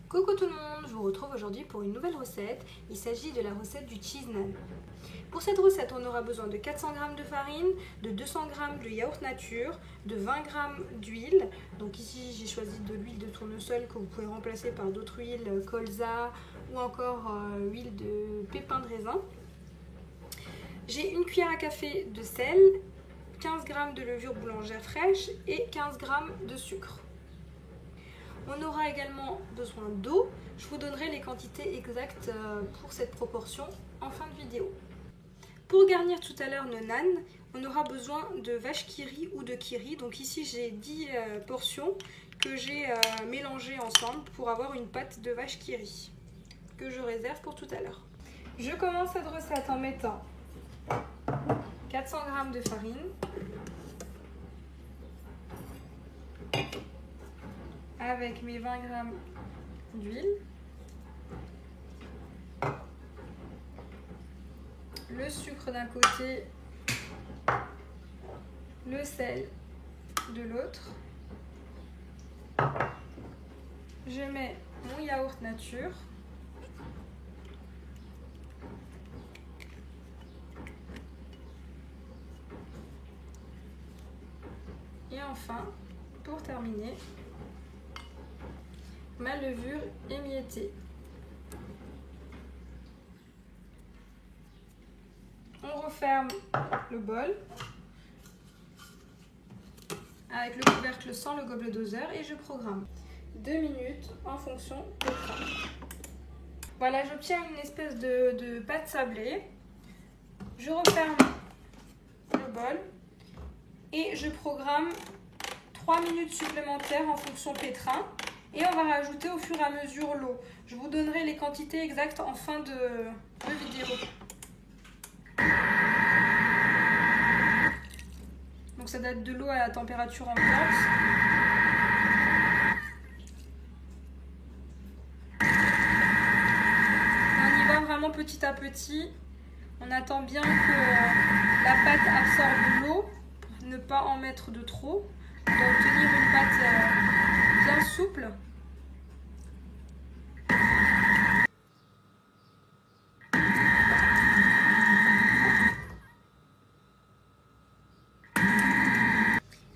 Coucou tout le monde, je vous retrouve aujourd'hui pour une nouvelle recette. Il s'agit de la recette du cheese naan. Pour cette recette, on aura besoin de 400 g de farine, de 200 g de yaourt nature, de 20 g d'huile. Donc ici, j'ai choisi de l'huile de tournesol que vous pouvez remplacer par d'autres huiles, colza ou encore huile de pépins de raisin. J'ai une cuillère à café de sel, 15 g de levure boulangère fraîche et 15 g de sucre. On aura également besoin d'eau. Je vous donnerai les quantités exactes pour cette proportion en fin de vidéo. Pour garnir tout à l'heure nos naan, on aura besoin de vache qui rit ou de qui rit. Donc ici j'ai 10 portions que j'ai mélangées ensemble pour avoir une pâte de vache qui rit que je réserve pour tout à l'heure. Je commence cette recette en mettant 400 g de farine, avec mes 20 g d'huile, le sucre d'un côté, le sel de l'autre. Je mets mon yaourt nature, et enfin, pour terminer, ma levure émiettée. On referme le bol avec le couvercle sans le gobelet doseur et je programme 2 minutes en fonction de temps. Voilà, j'obtiens une espèce de pâte sablée. Je referme le bol et je programme 3 minutes supplémentaires en fonction pétrin. Et on va rajouter au fur et à mesure l'eau. Je vous donnerai les quantités exactes en fin de vidéo. Donc ça date de l'eau à la température ambiante. On y va vraiment petit à petit. On attend bien que la pâte absorbe l'eau pour ne pas en mettre de trop, pour obtenir une pâte bien souple.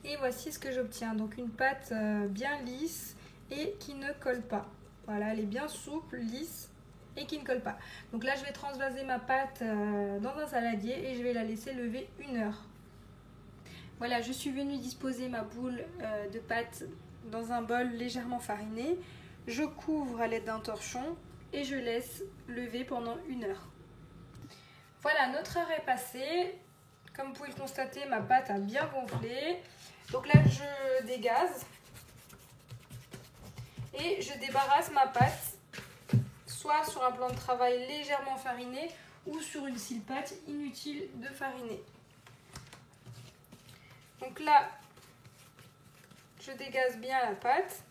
Et voici ce que j'obtiens, donc une pâte bien lisse et qui ne colle pas. Voilà, elle est bien souple, lisse et qui ne colle pas. Donc là, je vais transvaser ma pâte dans un saladier et je vais la laisser lever 1 heure. Voilà, je suis venue disposer ma boule de pâte dans un bol légèrement fariné. Je couvre à l'aide d'un torchon et je laisse lever pendant 1 heure. Voilà, notre heure est passée. Comme vous pouvez le constater, ma pâte a bien gonflé. Donc là, je dégaze et je débarrasse ma pâte, soit sur un plan de travail légèrement fariné ou sur une scie-pâte, inutile de fariner. Donc là, je dégaze bien la pâte.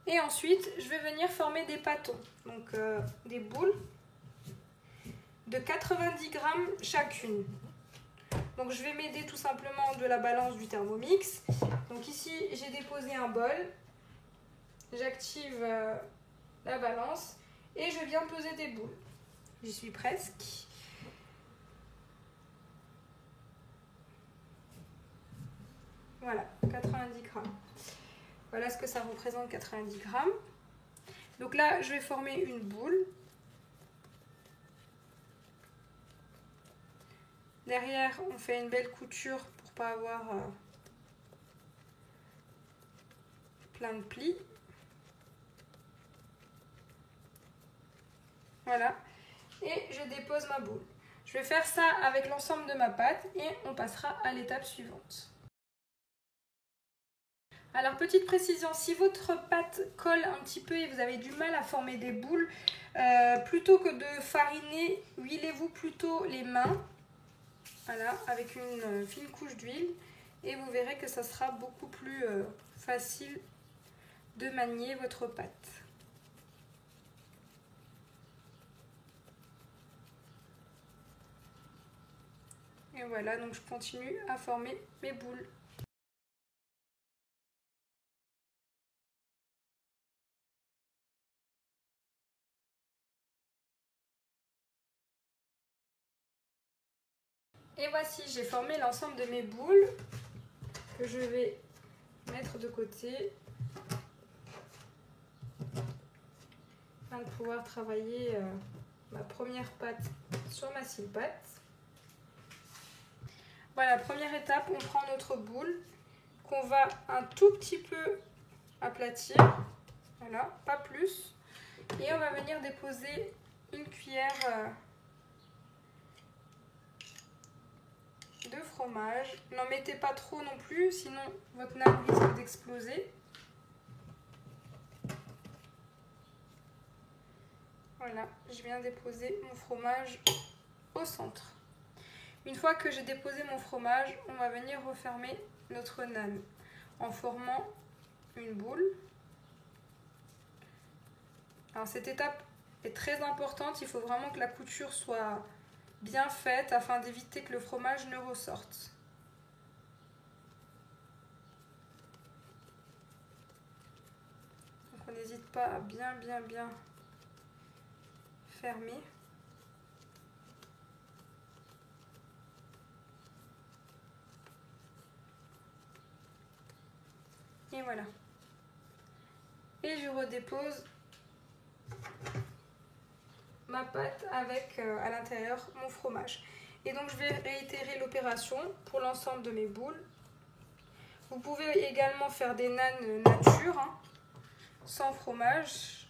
Et ensuite, je vais venir former des pâtons, donc des boules de 90 g chacune. Donc je vais m'aider tout simplement de la balance du Thermomix. Donc ici, j'ai déposé un bol. J'active la balance et je viens peser des boules. J'y suis presque. Voilà, 90 g. Voilà ce que ça représente, 90 g. Donc là, je vais former une boule. Derrière, on fait une belle couture pour ne pas avoir plein de plis. Voilà. Et je dépose ma boule. Je vais faire ça avec l'ensemble de ma pâte et on passera à l'étape suivante. Alors, petite précision, si votre pâte colle un petit peu et vous avez du mal à former des boules, plutôt que de fariner, huilez-vous plutôt les mains. Voilà, avec une fine couche d'huile. Et vous verrez que ça sera beaucoup plus facile de manier votre pâte. Et voilà, donc je continue à former mes boules. Et voici, j'ai formé l'ensemble de mes boules que je vais mettre de côté afin de pouvoir travailler ma première pâte sur ma scie pâte. Voilà, première étape, on prend notre boule qu'on va un tout petit peu aplatir, voilà, pas plus, et on va venir déposer une cuillère de fromage. N'en mettez pas trop non plus, sinon votre nappe risque d'exploser. Voilà, je viens déposer mon fromage au centre. Une fois que j'ai déposé mon fromage, on va venir refermer notre naan en formant une boule. Alors cette étape est très importante, il faut vraiment que la couture soit bien faite afin d'éviter que le fromage ne ressorte. Donc on n'hésite pas à bien fermer. Et voilà. Et je redépose ma pâte avec à l'intérieur mon fromage. Et donc je vais réitérer l'opération pour l'ensemble de mes boules. Vous pouvez également faire des nanes nature, hein, sans fromage.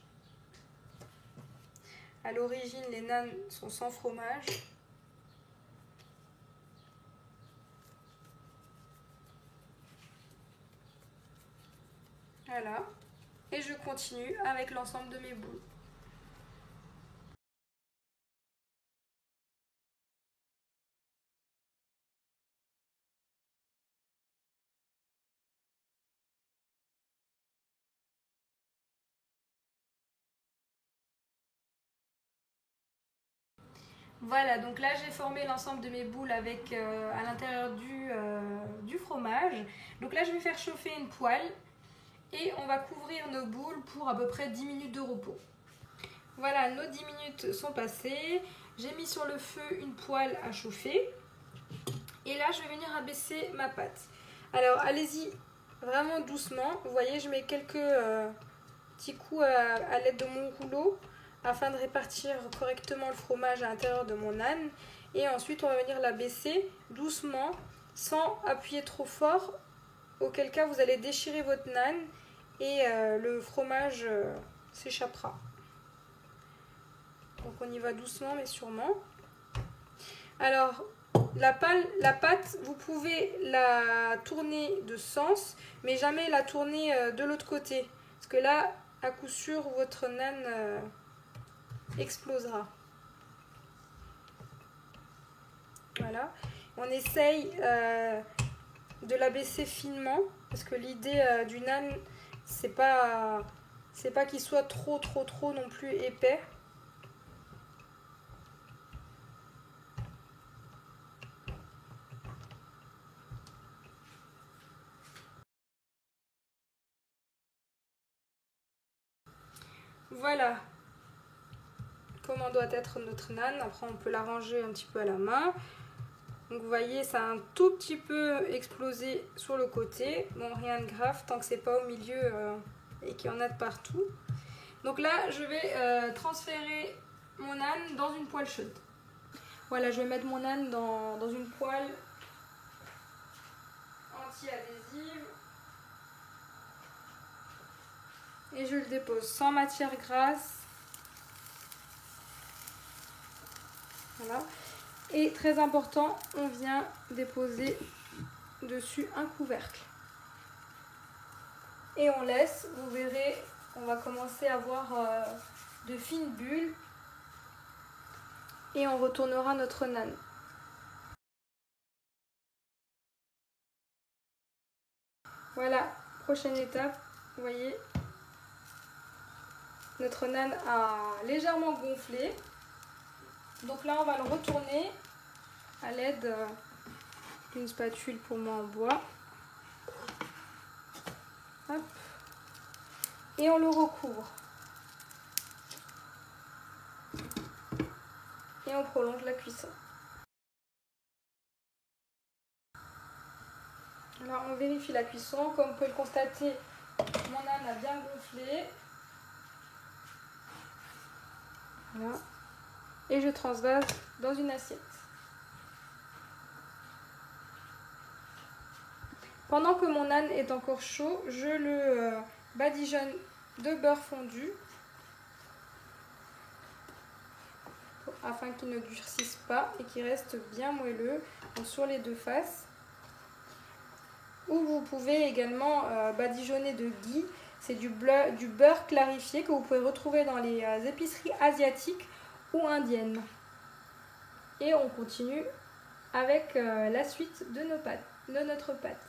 À l'origine, les nanes sont sans fromage. Voilà. Et je continue avec l'ensemble de mes boules. Voilà, donc là j'ai formé l'ensemble de mes boules avec à l'intérieur du fromage. Donc là je vais faire chauffer une poêle et on va couvrir nos boules pour à peu près 10 minutes de repos. Voilà, nos 10 minutes sont passées. J'ai mis sur le feu une poêle à chauffer. Et là je vais venir abaisser ma pâte. Alors allez-y vraiment doucement. Vous voyez, je mets quelques petits coups à l'aide de mon rouleau afin de répartir correctement le fromage à l'intérieur de mon naan. Et ensuite, on va venir l'abaisser doucement, sans appuyer trop fort, auquel cas vous allez déchirer votre naan et le fromage s'échappera. Donc on y va doucement mais sûrement. Alors, la pâte, vous pouvez la tourner de sens, mais jamais la tourner de l'autre côté. Parce que là, à coup sûr, votre naan explosera. Voilà. On essaye de l'abaisser finement, parce que l'idée du naan, c'est pas qu'il soit trop non plus épais. Voilà comment doit être notre naan. Après on peut l'arranger un petit peu à la main. Donc vous voyez, ça a un tout petit peu explosé sur le côté. Bon, rien de grave tant que c'est pas au milieu et qu'il y en a de partout. Donc là je vais transférer mon naan dans une poêle chaude. Voilà, je vais mettre mon naan dans une poêle anti-adhésive. Et je le dépose sans matière grasse. Voilà. Et très important, on vient déposer dessus un couvercle. Et on laisse, vous verrez, on va commencer à avoir de fines bulles. Et on retournera notre naan. Voilà, prochaine étape, vous voyez, notre naan a légèrement gonflé. Donc là, on va le retourner à l'aide d'une spatule pour moi en bois. Hop. Et on le recouvre. Et on prolonge la cuisson. on vérifie la cuisson. Comme vous pouvez le constater, mon âne a bien gonflé. Voilà. Et je transvase dans une assiette. Pendant que mon âne est encore chaud, je le badigeonne de beurre fondu afin qu'il ne durcisse pas et qu'il reste bien moelleux, donc sur les deux faces. Ou vous pouvez également badigeonner de ghee, c'est du beurre clarifié que vous pouvez retrouver dans les épiceries asiatiques ou indiennes. Et on continue avec la suite de notre pâte.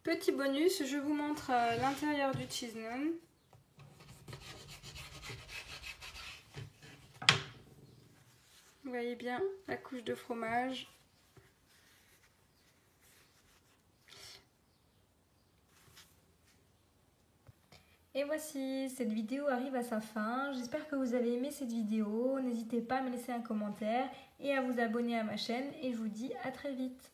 Petit bonus, je vous montre l'intérieur du cheese naan. Vous voyez bien la couche de fromage. Et voici, cette vidéo arrive à sa fin. J'espère que vous avez aimé cette vidéo. N'hésitez pas à me laisser un commentaire et à vous abonner à ma chaîne. Et je vous dis à très vite.